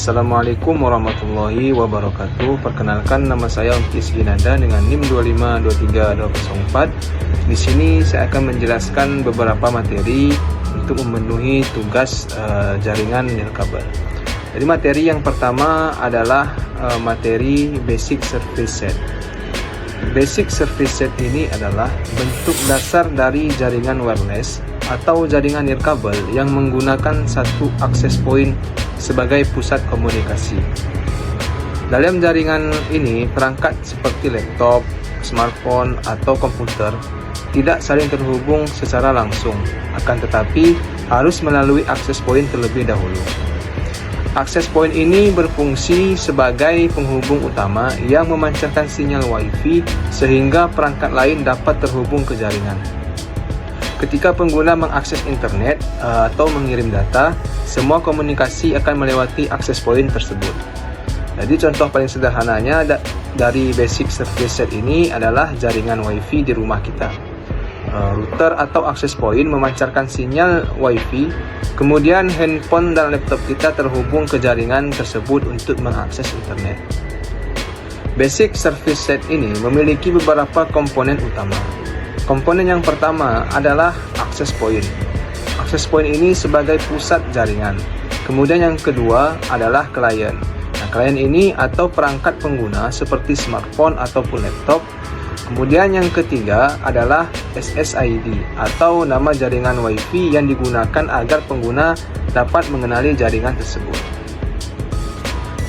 Assalamualaikum warahmatullahi wabarakatuh. Perkenalkan, nama saya Umkis Ginanda dengan NIM 2523204. Di sini saya akan menjelaskan beberapa materi untuk memenuhi tugas jaringan nirkabel. Jadi materi yang pertama adalah materi basic service set. Basic service set ini adalah bentuk dasar dari jaringan wireless atau jaringan nirkabel yang menggunakan satu akses point sebagai pusat komunikasi. Dalam jaringan ini, perangkat seperti laptop, smartphone, atau komputer tidak saling terhubung secara langsung, akan tetapi harus melalui akses point terlebih dahulu. Akses point ini berfungsi sebagai penghubung utama yang memancarkan sinyal Wi-Fi sehingga perangkat lain dapat terhubung ke jaringan. Ketika pengguna mengakses internet atau mengirim data, semua komunikasi akan melewati akses point tersebut. Jadi contoh paling sederhananya dari basic service set ini adalah jaringan Wi-Fi di rumah kita. Router atau akses point memancarkan sinyal Wi-Fi, kemudian handphone dan laptop kita terhubung ke jaringan tersebut untuk mengakses internet. Basic service set ini memiliki beberapa komponen utama. Komponen yang pertama adalah akses point. Akses point ini sebagai pusat jaringan. Kemudian yang kedua adalah klien. Nah, klien ini atau perangkat pengguna seperti smartphone ataupun laptop. Kemudian yang ketiga adalah SSID atau nama jaringan Wi-Fi yang digunakan agar pengguna dapat mengenali jaringan tersebut.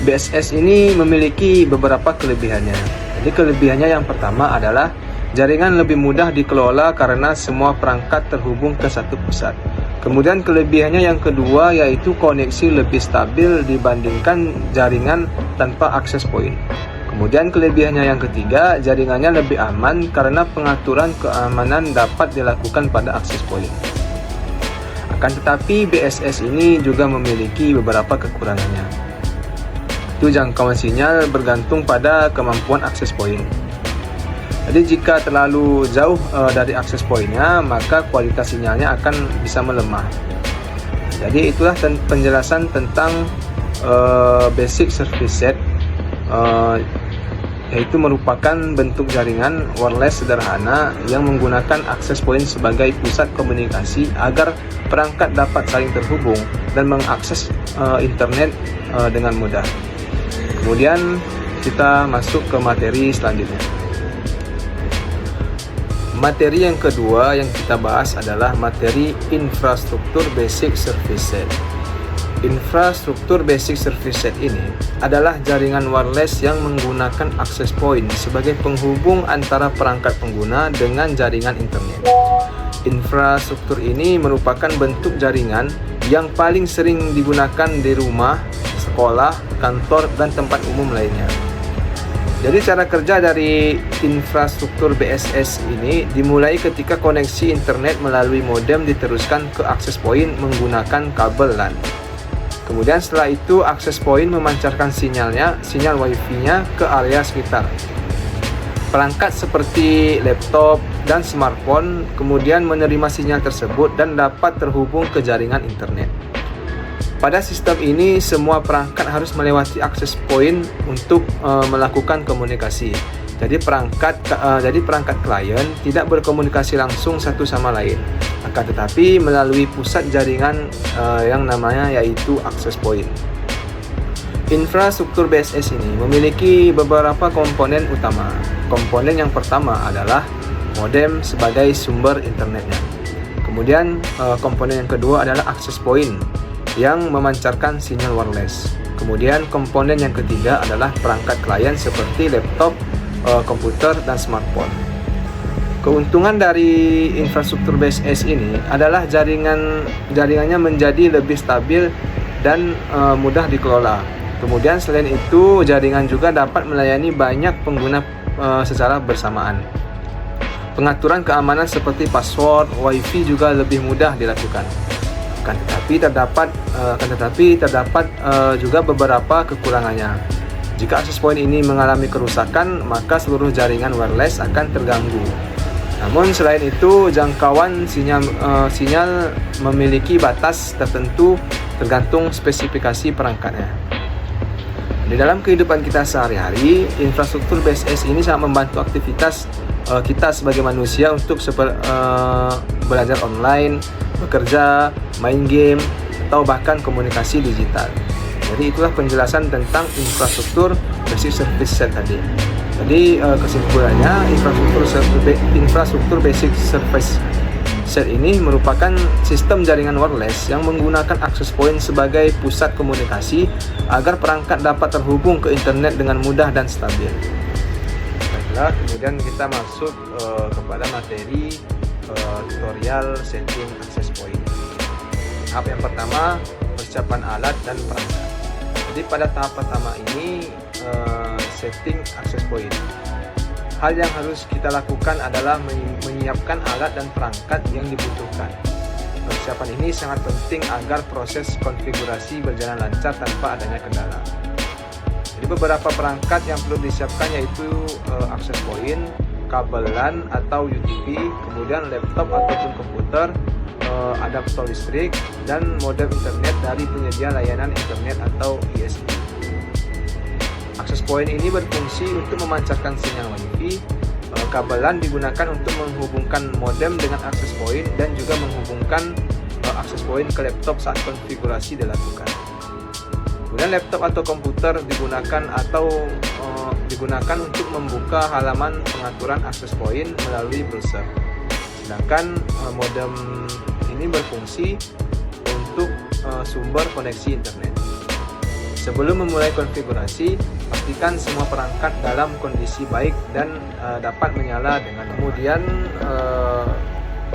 BSS ini memiliki beberapa kelebihannya. Jadi kelebihannya yang pertama adalah jaringan lebih mudah dikelola karena semua perangkat terhubung ke satu pusat. Kemudian kelebihannya yang kedua yaitu koneksi lebih stabil dibandingkan jaringan tanpa akses point. Kemudian kelebihannya yang ketiga, jaringannya lebih aman karena pengaturan keamanan dapat dilakukan pada akses point. Akan tetapi BSS ini juga memiliki beberapa kekurangannya. Itu jangkauan sinyal bergantung pada kemampuan akses point. Jadi jika terlalu jauh dari akses pointnya, maka kualitas sinyalnya akan bisa melemah. Jadi itulah penjelasan tentang basic service set, yaitu merupakan bentuk jaringan wireless sederhana yang menggunakan akses point sebagai pusat komunikasi agar perangkat dapat saling terhubung dan mengakses internet dengan mudah. Kemudian kita masuk ke materi selanjutnya. Materi yang kedua yang kita bahas adalah materi infrastruktur basic service set. Infrastruktur basic service set ini adalah jaringan wireless yang menggunakan access point sebagai penghubung antara perangkat pengguna dengan jaringan internet. Infrastruktur ini merupakan bentuk jaringan yang paling sering digunakan di rumah, sekolah, kantor, dan tempat umum lainnya. Jadi cara kerja dari infrastruktur BSS ini dimulai ketika koneksi internet melalui modem diteruskan ke akses point menggunakan kabel LAN. Kemudian setelah itu akses point memancarkan sinyal Wi-Fi-nya ke area sekitar. Perangkat seperti laptop dan smartphone kemudian menerima sinyal tersebut dan dapat terhubung ke jaringan internet. Pada sistem ini, semua perangkat harus melewati akses point untuk melakukan komunikasi. Jadi perangkat klien tidak berkomunikasi langsung satu sama lain, akan tetapi melalui pusat jaringan yang namanya yaitu akses point. Infrastruktur BSS ini memiliki beberapa komponen utama. Komponen yang pertama adalah modem sebagai sumber internetnya. Kemudian komponen yang kedua adalah akses point yang memancarkan sinyal wireless. Kemudian komponen yang ketiga adalah perangkat klien seperti laptop, komputer, dan smartphone. Keuntungan dari infrastruktur BSS ini adalah jaringannya menjadi lebih stabil dan mudah dikelola. Kemudian selain itu, jaringan juga dapat melayani banyak pengguna secara bersamaan. Pengaturan keamanan seperti password, Wi-Fi juga lebih mudah dilakukan. Akan tetapi terdapat juga beberapa kekurangannya. Jika akses point ini mengalami kerusakan, maka seluruh jaringan wireless akan terganggu. Namun selain itu, jangkauan sinyal memiliki batas tertentu tergantung spesifikasi perangkatnya. Di dalam kehidupan kita sehari-hari, infrastruktur BSS ini sangat membantu aktivitas kita sebagai manusia untuk belajar online, bekerja, main game, atau bahkan komunikasi digital. Jadi itulah penjelasan tentang infrastruktur basic service set tadi. Jadi kesimpulannya, infrastruktur basic service set ini merupakan sistem jaringan wireless yang menggunakan access point sebagai pusat komunikasi agar perangkat dapat terhubung ke internet dengan mudah dan stabil. Baiklah, kemudian kita masuk kepada materi tutorial setting access point. Tahap yang pertama, persiapan alat dan perangkat. Jadi pada tahap pertama ini setting access point. Hal yang harus kita lakukan adalah menyiapkan alat dan perangkat yang dibutuhkan. Persiapan ini sangat penting agar proses konfigurasi berjalan lancar tanpa adanya kendala. Jadi beberapa perangkat yang perlu disiapkan yaitu access point, kabel LAN atau UTP, kemudian laptop ataupun komputer, adaptor listrik, dan modem internet dari penyedia layanan internet atau ISP. Access point ini berfungsi untuk memancarkan sinyal Wi-Fi. Kabel LAN digunakan untuk menghubungkan modem dengan access point dan juga menghubungkan access point ke laptop saat konfigurasi dilakukan. Kemudian laptop atau komputer digunakan untuk membuka halaman pengaturan access point melalui browser. Sedangkan modem ini berfungsi untuk sumber koneksi internet. Sebelum memulai konfigurasi, pastikan semua perangkat dalam kondisi baik dan dapat menyala dengan kemudian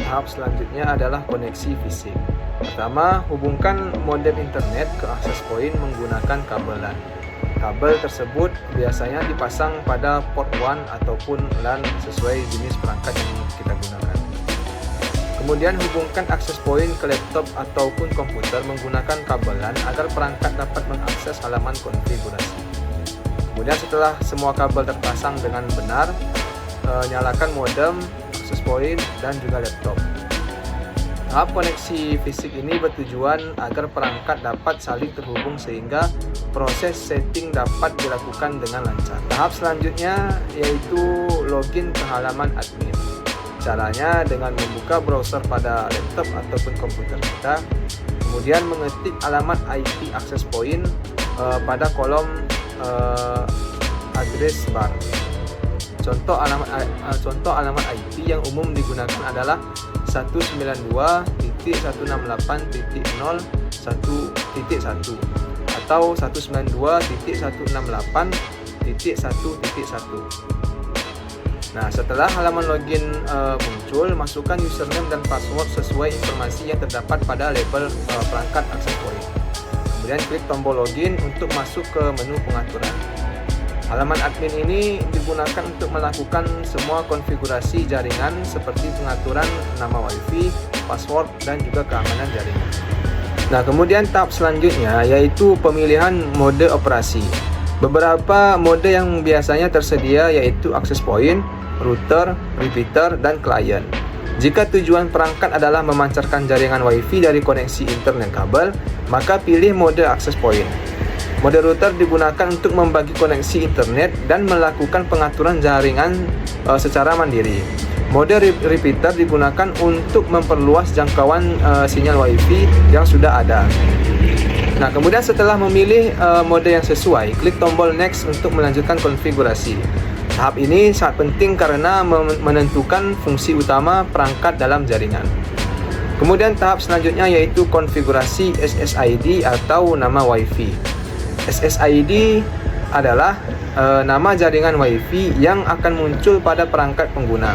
tahap selanjutnya adalah koneksi fisik. Pertama, hubungkan modem internet ke access point menggunakan kabel LAN. Kabel tersebut biasanya dipasang pada port 1 ataupun LAN sesuai jenis perangkat yang kita gunakan. Kemudian hubungkan access point ke laptop ataupun komputer menggunakan kabel LAN agar perangkat dapat mengakses halaman konfigurasi. Kemudian setelah semua kabel terpasang dengan benar, nyalakan modem, access point, dan juga laptop. Tahap koneksi fisik ini bertujuan agar perangkat dapat saling terhubung sehingga proses setting dapat dilakukan dengan lancar. Tahap selanjutnya yaitu login ke halaman admin. Caranya dengan membuka browser pada laptop ataupun komputer kita, kemudian mengetik alamat IP access point pada kolom address bar. Contoh alamat IP yang umum digunakan adalah 192.168.0.1.1 atau 192.168.1.1. Nah, setelah halaman login muncul, masukkan username dan password sesuai informasi yang terdapat pada label perangkat access point. Kemudian klik tombol login untuk masuk ke menu pengaturan. Halaman admin ini digunakan untuk melakukan semua konfigurasi jaringan seperti pengaturan nama Wi-Fi, password, dan juga keamanan jaringan. Nah, kemudian tahap selanjutnya yaitu pemilihan mode operasi. Beberapa mode yang biasanya tersedia yaitu access point, router, repeater, dan client. Jika tujuan perangkat adalah memancarkan jaringan Wi-Fi dari koneksi internet kabel, maka pilih mode access point. Mode router digunakan untuk membagi koneksi internet dan melakukan pengaturan jaringan secara mandiri. Mode repeater digunakan untuk memperluas jangkauan sinyal Wi-Fi yang sudah ada. Nah, kemudian setelah memilih mode yang sesuai, klik tombol next untuk melanjutkan konfigurasi. Tahap ini sangat penting karena menentukan fungsi utama perangkat dalam jaringan. Kemudian tahap selanjutnya yaitu konfigurasi SSID atau nama Wi-Fi. SSID adalah nama jaringan Wi-Fi yang akan muncul pada perangkat pengguna.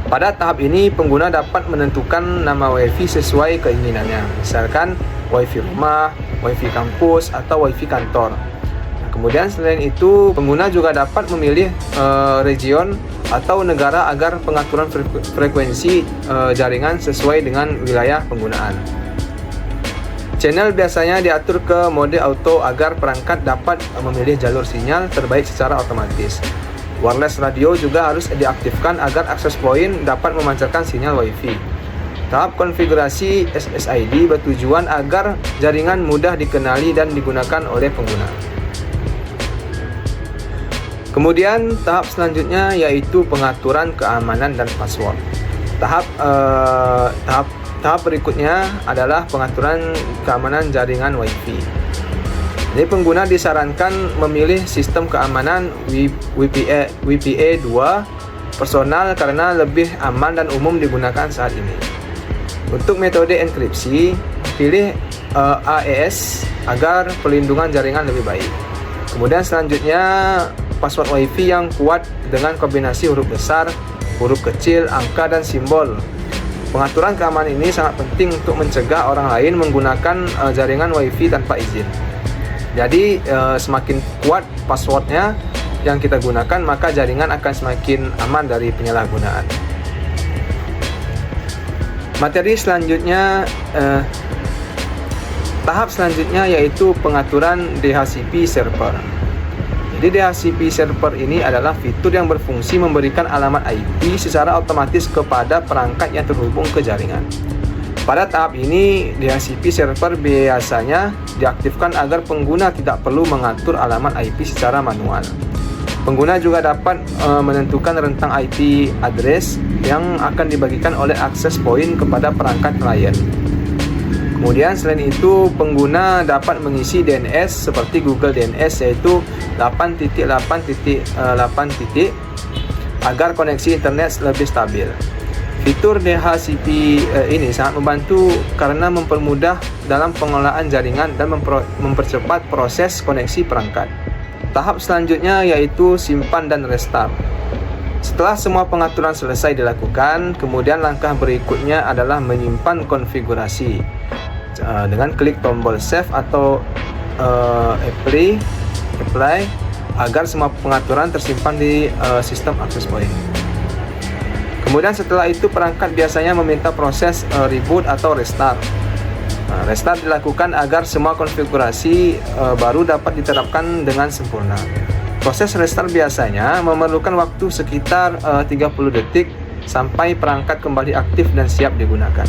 Pada tahap ini, pengguna dapat menentukan nama Wi-Fi sesuai keinginannya, misalkan Wi-Fi rumah, Wi-Fi kampus, atau Wi-Fi kantor. Nah, kemudian selain itu, pengguna juga dapat memilih region atau negara agar pengaturan frekuensi jaringan sesuai dengan wilayah penggunaan. Channel biasanya diatur ke mode auto agar perangkat dapat memilih jalur sinyal terbaik secara otomatis. Wireless radio juga harus diaktifkan agar access point dapat memancarkan sinyal Wi-Fi. Tahap konfigurasi SSID bertujuan agar jaringan mudah dikenali dan digunakan oleh pengguna. Kemudian tahap selanjutnya yaitu pengaturan keamanan dan password. Tahap berikutnya adalah pengaturan keamanan jaringan Wi-Fi. Jadi pengguna disarankan memilih sistem keamanan WPA 2 personal karena lebih aman dan umum digunakan saat ini. Untuk metode enkripsi, pilih AES agar perlindungan jaringan lebih baik. Kemudian selanjutnya password Wi-Fi yang kuat dengan kombinasi huruf besar, huruf kecil, angka, dan simbol. Pengaturan keamanan ini sangat penting untuk mencegah orang lain menggunakan jaringan Wi-Fi tanpa izin. Jadi semakin kuat passwordnya yang kita gunakan, maka jaringan akan semakin aman dari penyalahgunaan. Materi selanjutnya, tahap selanjutnya yaitu pengaturan DHCP server. Jadi DHCP server ini adalah fitur yang berfungsi memberikan alamat IP secara otomatis kepada perangkat yang terhubung ke jaringan. Pada tahap ini, DHCP server biasanya diaktifkan agar pengguna tidak perlu mengatur alamat IP secara manual. Pengguna juga dapat menentukan rentang IP address yang akan dibagikan oleh access point kepada perangkat klien. Kemudian selain itu, pengguna dapat mengisi DNS seperti Google DNS yaitu 8.8.8 agar koneksi internet lebih stabil. Fitur DHCP ini sangat membantu karena mempermudah dalam pengelolaan jaringan dan mempercepat proses koneksi perangkat. Tahap selanjutnya yaitu simpan dan restart. Setelah semua pengaturan selesai dilakukan, kemudian langkah berikutnya adalah menyimpan konfigurasi dengan klik tombol save atau apply agar semua pengaturan tersimpan di sistem access point. Kemudian setelah itu perangkat biasanya meminta proses reboot atau restart. Restart dilakukan agar semua konfigurasi baru dapat diterapkan dengan sempurna. Proses restart biasanya memerlukan waktu sekitar 30 detik sampai perangkat kembali aktif dan siap digunakan.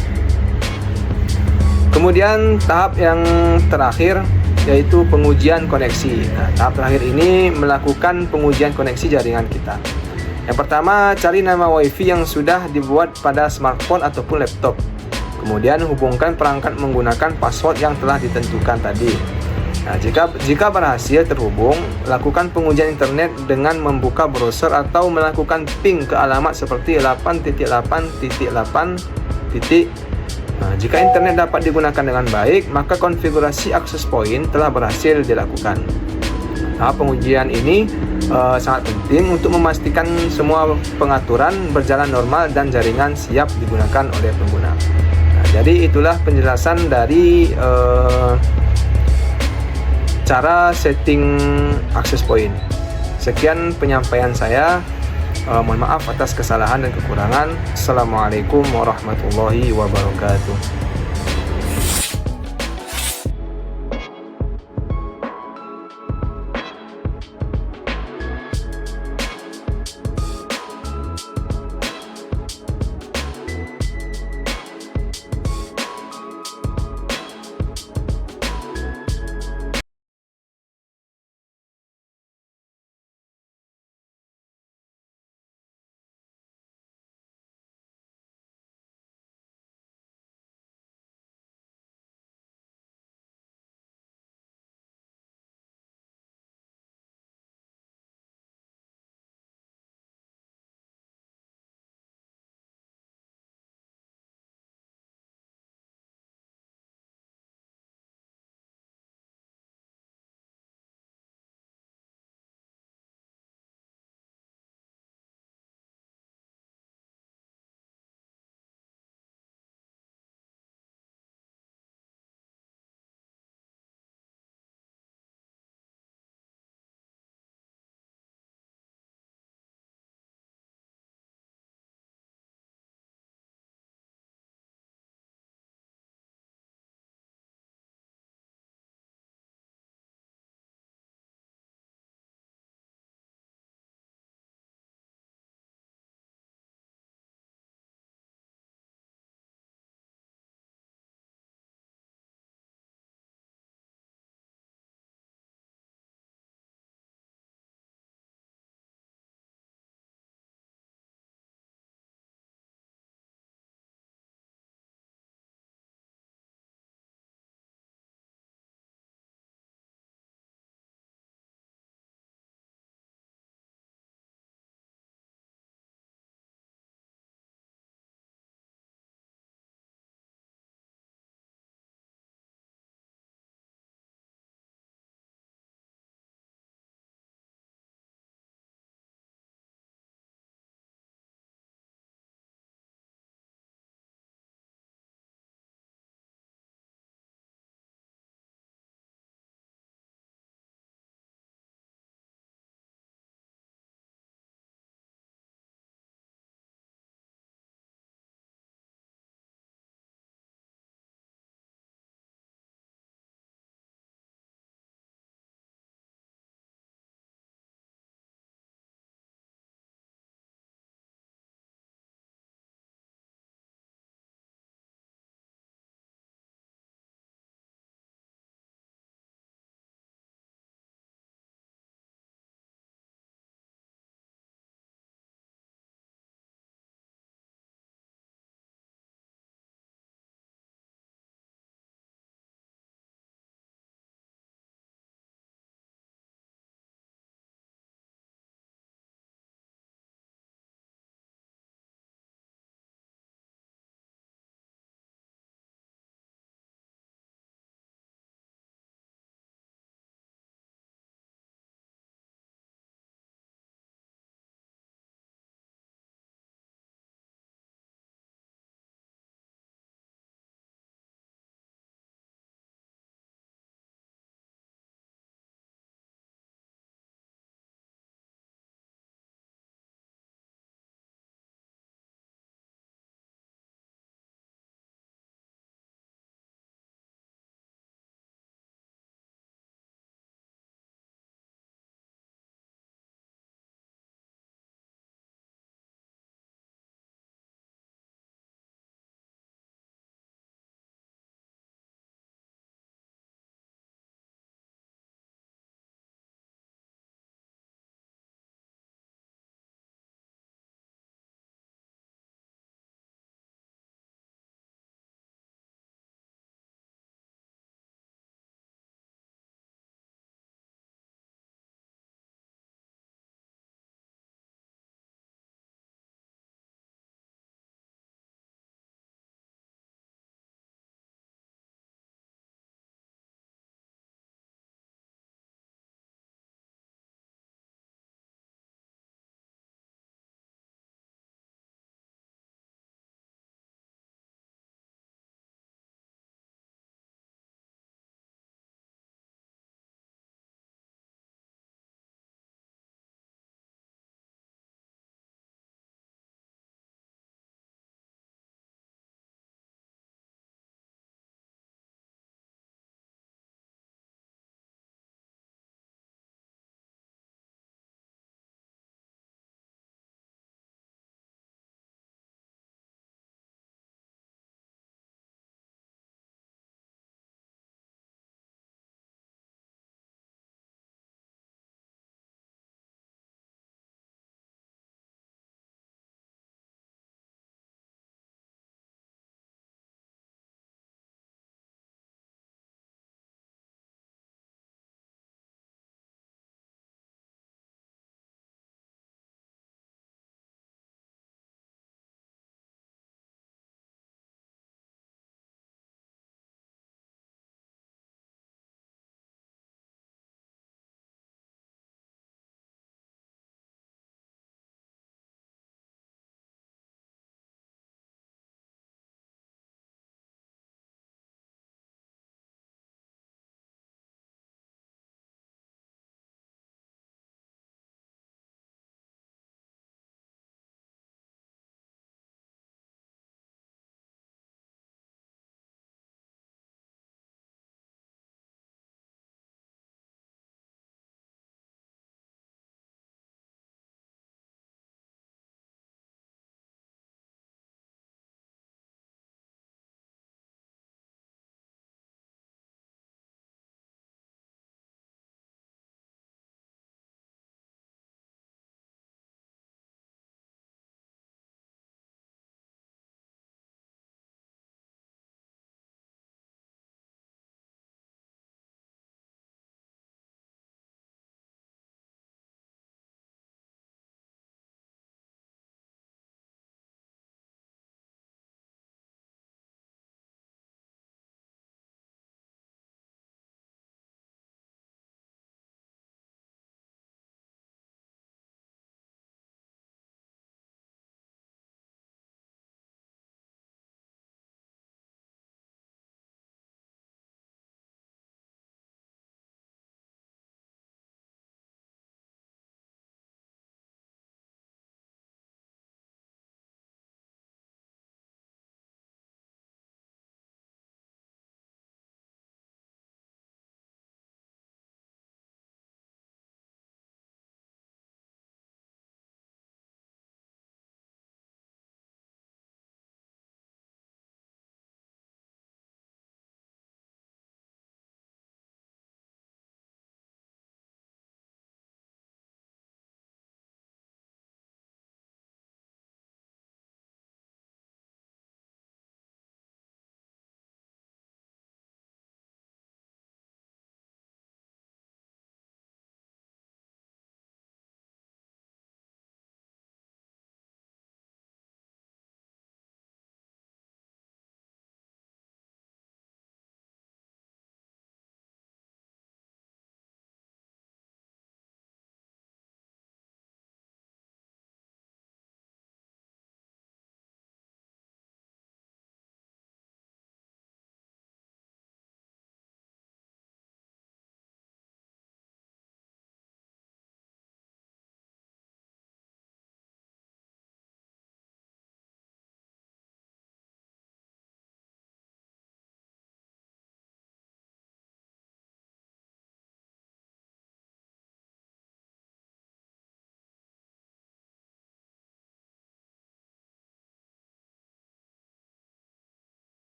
Kemudian tahap yang terakhir yaitu pengujian koneksi. Tahap terakhir ini melakukan pengujian koneksi jaringan kita. Yang pertama, cari nama Wi-Fi yang sudah dibuat pada smartphone ataupun laptop. Kemudian hubungkan perangkat menggunakan password yang telah ditentukan tadi. Nah, jika berhasil terhubung, lakukan pengujian internet dengan membuka browser atau melakukan ping ke alamat seperti 8.8.8. Jika internet dapat digunakan dengan baik, maka konfigurasi access point telah berhasil dilakukan. Pengujian ini sangat penting untuk memastikan semua pengaturan berjalan normal dan jaringan siap digunakan oleh pengguna. Jadi itulah penjelasan dari cara setting access point. Sekian penyampaian saya. Mohon maaf atas kesalahan dan kekurangan. Assalamualaikum warahmatullahi wabarakatuh.